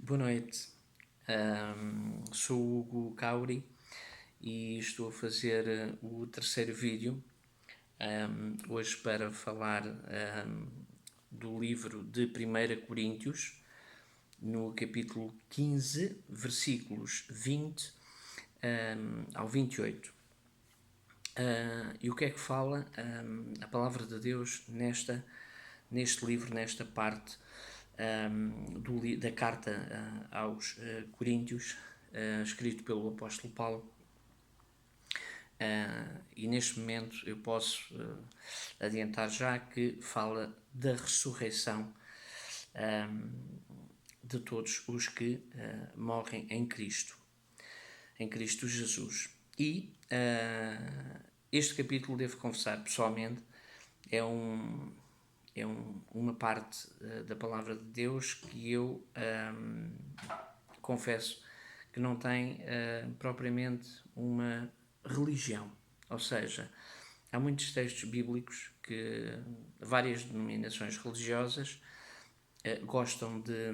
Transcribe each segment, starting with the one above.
Boa noite, sou o Hugo Cauri e estou a fazer o terceiro vídeo hoje para falar do livro de 1 Coríntios, no capítulo 15, versículos 20 ao 28. E o que é que fala a palavra de Deus neste livro, nesta parte da carta aos Coríntios, escrito pelo apóstolo Paulo. E neste momento eu posso adiantar já que fala da ressurreição de todos os que morrem em Cristo Jesus. E este capítulo, devo confessar pessoalmente, é uma parte da palavra de Deus que eu confesso que não tem propriamente uma religião. Ou seja, há muitos textos bíblicos que várias denominações religiosas gostam de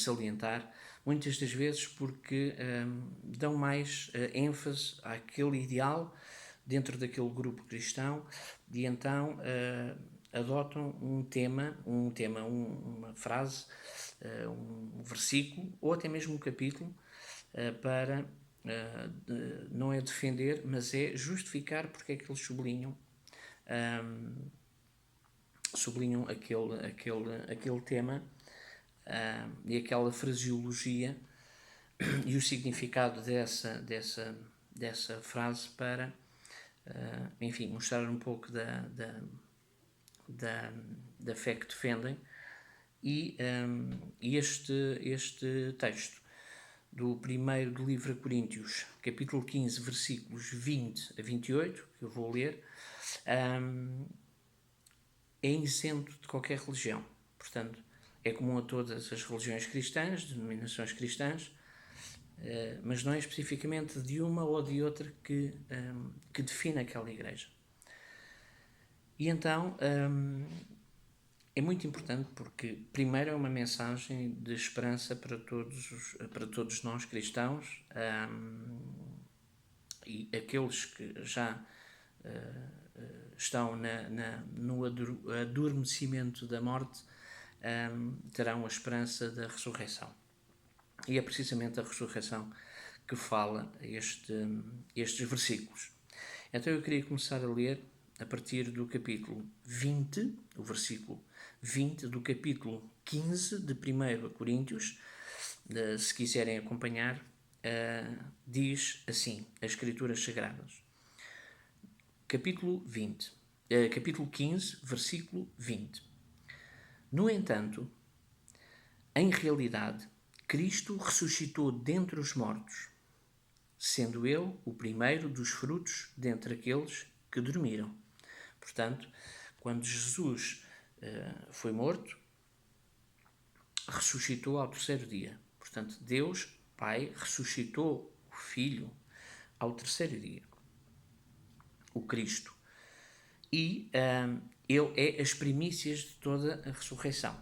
salientar, muitas das vezes porque dão mais ênfase àquele ideal dentro daquele grupo cristão e então adotam uma frase, um versículo ou até mesmo um capítulo para não é defender, mas é justificar porque é que eles sublinham aquele tema e aquela fraseologia e o significado dessa frase para, enfim, mostrar um pouco da fé que defendem. E este texto do primeiro do livro a Coríntios, capítulo 15, versículos 20 a 28, que eu vou ler, é isento de qualquer religião. Portanto, é comum a todas as religiões cristãs, denominações cristãs, mas não é especificamente de uma ou de outra que define aquela igreja. E então é muito importante porque, primeiro, é uma mensagem de esperança para todos nós cristãos e aqueles que já estão no adormecimento da morte terão a esperança da ressurreição. E é precisamente a ressurreição que fala estes versículos. Então eu queria começar a ler a partir do capítulo 20, o versículo 20 do capítulo 15 de 1 Coríntios. Se quiserem acompanhar, diz assim, as Escrituras Sagradas. Capítulo 15, versículo 20. No entanto, em realidade, Cristo ressuscitou dentre os mortos, sendo Ele o primeiro dos frutos dentre aqueles que dormiram. Portanto, quando Jesus foi morto, ressuscitou ao terceiro dia. Portanto, Deus, Pai, ressuscitou o Filho ao terceiro dia, o Cristo. E Ele é as primícias de toda a ressurreição.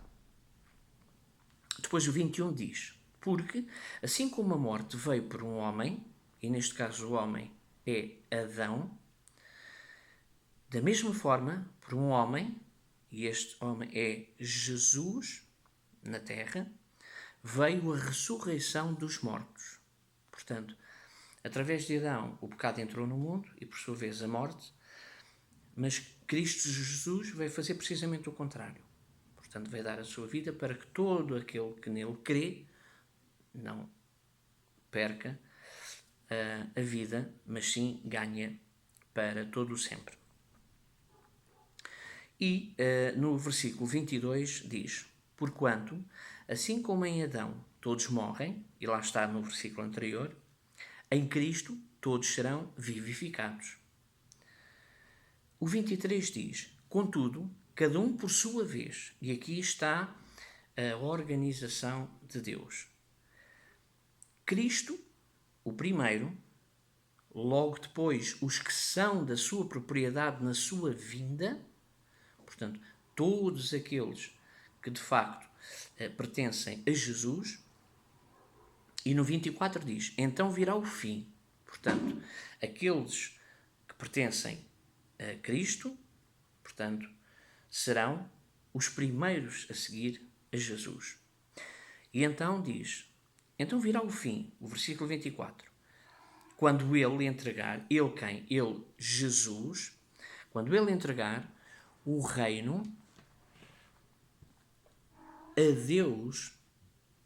Depois o 21 diz, porque assim como a morte veio por um homem, e neste caso o homem é Adão, da mesma forma, por um homem, e este homem é Jesus, na terra, veio a ressurreição dos mortos. Portanto, através de Adão, o pecado entrou no mundo e, por sua vez, a morte, mas Cristo Jesus veio fazer precisamente o contrário. Portanto, veio dar a sua vida para que todo aquele que nele crê não perca a vida, mas sim ganha para todo o sempre. E no versículo 22 diz, porquanto, assim como em Adão todos morrem, e lá está no versículo anterior, em Cristo todos serão vivificados. O 23 diz, contudo, cada um por sua vez, e aqui está a organização de Deus. Cristo, o primeiro, logo depois os que são da sua propriedade na sua vinda, portanto, todos aqueles que de facto pertencem a Jesus. E no 24 diz, então virá o fim. Portanto, aqueles que pertencem a Cristo, portanto, serão os primeiros a seguir a Jesus. E então diz, então virá o fim, o versículo 24. Quando ele entregar, ele quem? Ele, Jesus, quando ele entregar o reino a Deus,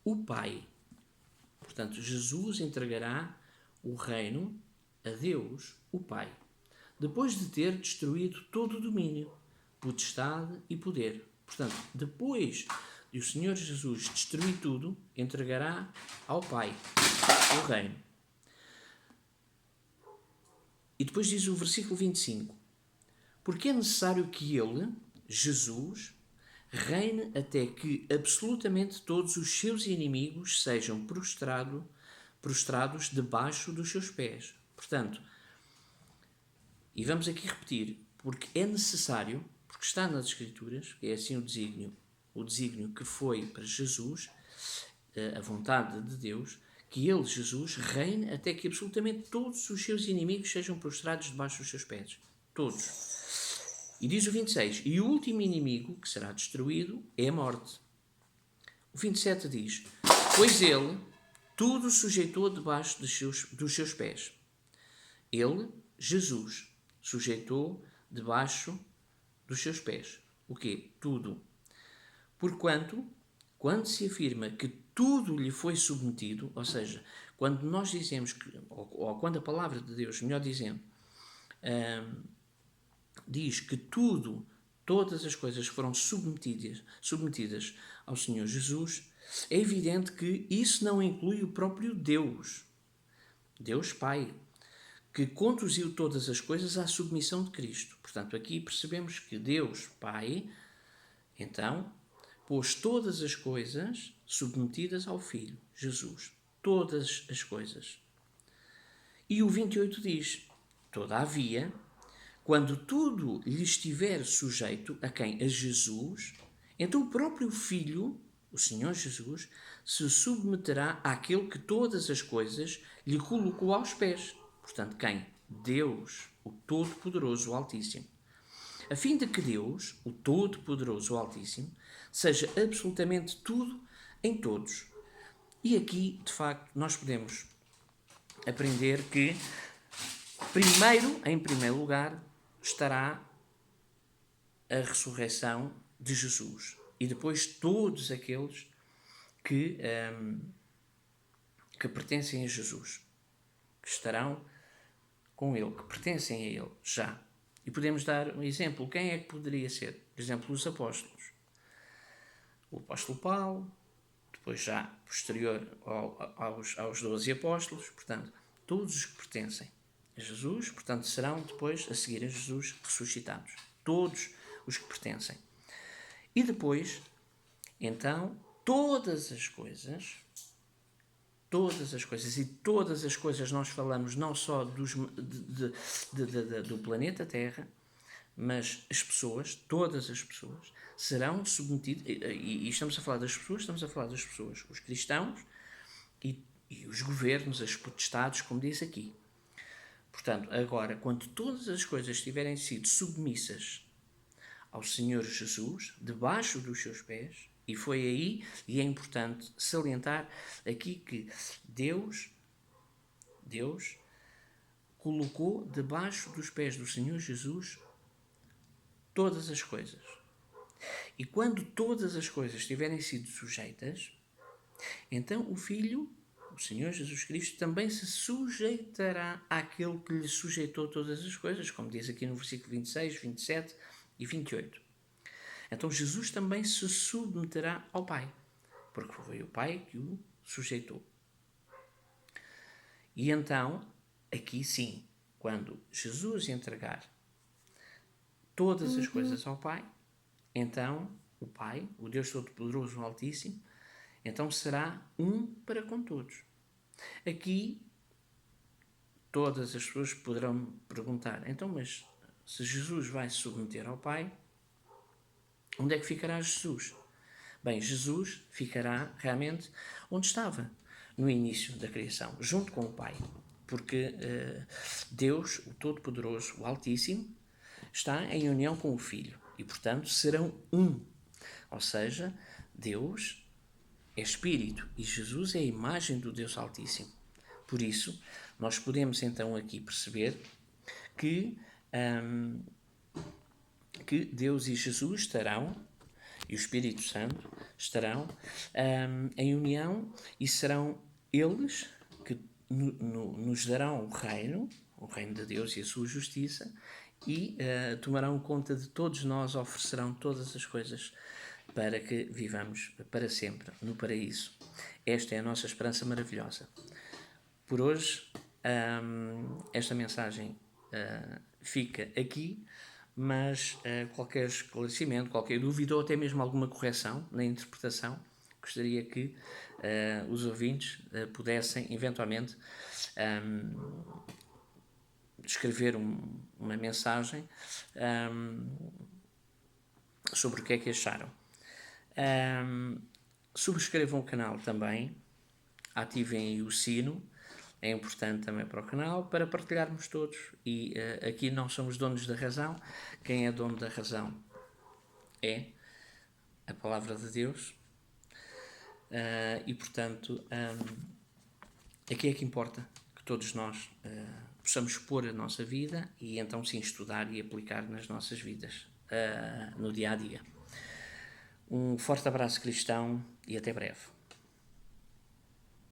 o Pai. Portanto, Jesus entregará o reino a Deus, o Pai, depois de ter destruído todo o domínio, potestade e poder. Portanto, depois de o Senhor Jesus destruir tudo, entregará ao Pai o reino. E depois diz o versículo 25, porque é necessário que ele, Jesus, reine até que absolutamente todos os seus inimigos sejam prostrados debaixo dos seus pés. Portanto, e vamos aqui repetir, porque é necessário, porque está nas Escrituras, que é assim o desígnio que foi para Jesus, a vontade de Deus, que ele, Jesus, reine até que absolutamente todos os seus inimigos sejam prostrados debaixo dos seus pés. Todos. E diz o 26, e o último inimigo que será destruído é a morte. O 27 diz, pois ele tudo sujeitou debaixo dos seus pés. Ele, Jesus, sujeitou debaixo dos seus pés. O quê? Tudo. Porquanto, quando se afirma que tudo lhe foi submetido, ou seja, quando nós dizemos, ou quando a palavra de Deus, melhor dizendo, diz que todas as coisas foram submetidas ao Senhor Jesus, é evidente que isso não inclui o próprio Deus, Deus Pai, que conduziu todas as coisas à submissão de Cristo. Portanto, aqui percebemos que Deus Pai, então, pôs todas as coisas submetidas ao Filho, Jesus. Todas as coisas. E o 28 diz, todavia, quando tudo lhe estiver sujeito, a quem? A Jesus, então o próprio Filho, o Senhor Jesus, se submeterá àquele que todas as coisas lhe colocou aos pés. Portanto, quem? Deus, o Todo-Poderoso, o Altíssimo. A fim de que Deus, o Todo-Poderoso, o Altíssimo, seja absolutamente tudo em todos. E aqui, de facto, nós podemos aprender que, em primeiro lugar, estará a ressurreição de Jesus. E depois todos aqueles que pertencem a Jesus, que estarão com ele, que pertencem a ele já. E podemos dar um exemplo. Quem é que poderia ser? Por exemplo, os apóstolos. O apóstolo Paulo, depois já posterior aos 12 apóstolos, portanto, todos os que pertencem a Jesus, portanto, serão depois, a seguir a Jesus, ressuscitados. Todos os que pertencem. E depois, então, todas as coisas, e todas as coisas nós falamos não só do planeta Terra, mas as pessoas, todas as pessoas, serão submetidas, e estamos a falar das pessoas, os cristãos e os governos, as potestades, como diz aqui. Portanto, agora, quando todas as coisas tiverem sido submissas ao Senhor Jesus, debaixo dos seus pés, e foi aí, e é importante salientar aqui que Deus colocou debaixo dos pés do Senhor Jesus todas as coisas. E quando todas as coisas tiverem sido sujeitas, então o Filho, o Senhor Jesus Cristo, também se sujeitará àquele que lhe sujeitou todas as coisas, como diz aqui no versículo 26, 27 e 28. Então Jesus também se submeterá ao Pai, porque foi o Pai que o sujeitou. E então, aqui sim, quando Jesus entregar todas as coisas ao Pai, então o Pai, o Deus Todo-Poderoso, o Altíssimo, então será um para com todos. Aqui, todas as pessoas poderão perguntar, então, mas se Jesus vai se submeter ao Pai, onde é que ficará Jesus? Bem, Jesus ficará realmente onde estava, no início da criação, junto com o Pai. Porque Deus, o Todo-Poderoso, o Altíssimo, está em união com o Filho. E, portanto, serão um. Ou seja, Deus é Espírito e Jesus é a imagem do Deus Altíssimo. Por isso, nós podemos então aqui perceber que Deus e Jesus estarão, e o Espírito Santo estarão em união, e serão eles que nos darão o reino de Deus e a sua justiça, e tomarão conta de todos nós, oferecerão todas as coisas para que vivamos para sempre no paraíso. Esta é a nossa esperança maravilhosa. Por hoje, esta mensagem fica aqui, mas qualquer esclarecimento, qualquer dúvida ou até mesmo alguma correção na interpretação, gostaria que os ouvintes pudessem eventualmente escrever uma mensagem sobre o que é que acharam. Subscrevam o canal também, ativem o sino, é importante também para o canal, para partilharmos todos. E aqui não somos donos da razão, quem é dono da razão é a palavra de Deus. E portanto, aqui é que importa que todos nós possamos expor a nossa vida e então sim estudar e aplicar nas nossas vidas, no dia a dia. Um forte abraço cristão e até breve.